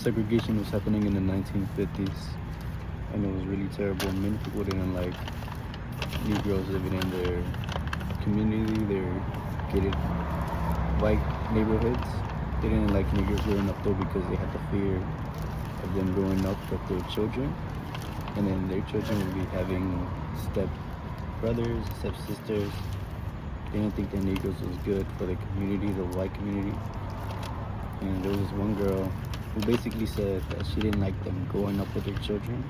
Segregation was happening in the 1950s, and it was really terrible. Many people didn't like Negroes living in their community, their gated white neighborhoods. They didn't like Negroes growing up though because they had the fear of them growing up with their children, and then their children would be having step brothers, step sisters. They didn't think that Negroes was good for the community, the white community. And there was this one girl who basically said that she didn't like them growing up with their children,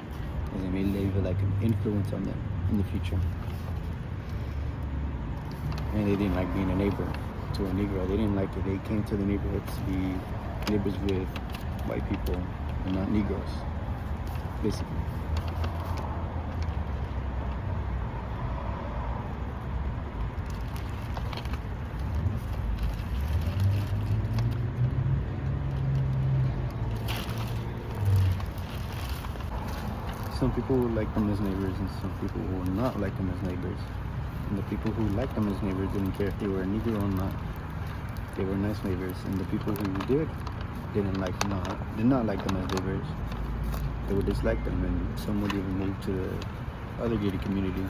and it may leave like an influence on them in the future. And they didn't like being a neighbor to a Negro. They didn't like it. They came to the neighborhood to be neighbors with white people and not Negroes, basically. Some people will like them as neighbors, and some people will not like them as neighbors. And the people who liked them as neighbors didn't care if they were a Negro or not. They were nice neighbors, and the people who did not like them as neighbors. They would dislike them, and some would even move to the other gated community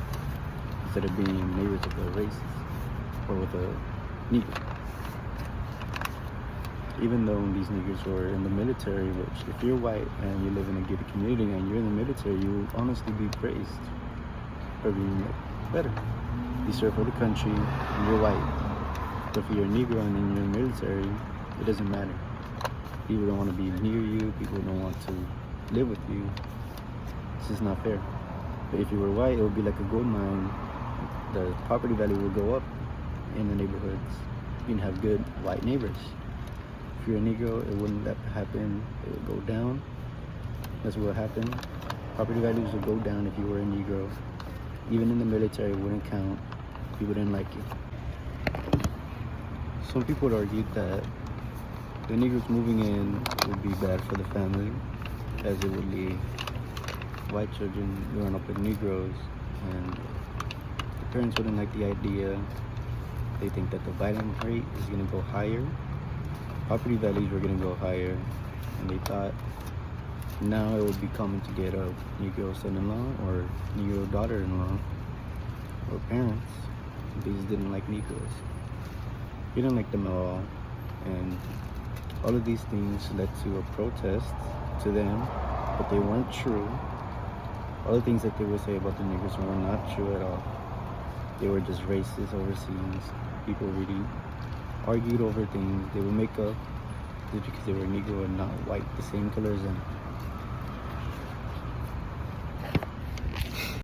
instead of being neighbors of the races or with a Negro. Even though these niggers were in the military, which if you're white and you live in a gated community and you're in the military, you will honestly be praised for being better. You serve for the country and you're white. But if you're a Negro and you're in the military, it doesn't matter. People don't want to be near you. People don't want to live with you. It's just not fair. But if you were white, it would be like a gold mine. The property value will go up in the neighborhoods. You can have good white neighbors. If you're a Negro, it wouldn't happen. It would go down. That's what happened. Property values would go down if you were a Negro. Even in the military, it wouldn't count. People didn't like you. Some people argued that the Negroes moving in would be bad for the family, as it would leave white children growing up with Negroes, and the parents wouldn't like the idea. They think that the violence rate is going to go higher, property values were going to go higher, and they thought now it would be common to get a Negro son-in-law or Negro daughter-in-law or parents. They just didn't like Negroes. They didn't like them at all, and all of these things led to a protest to them, but they weren't true. All the things that they would say about the niggers were not true at all. They were just racist overseas. People really argued over things. They would make up just because they were Negro and not white, the same color as them.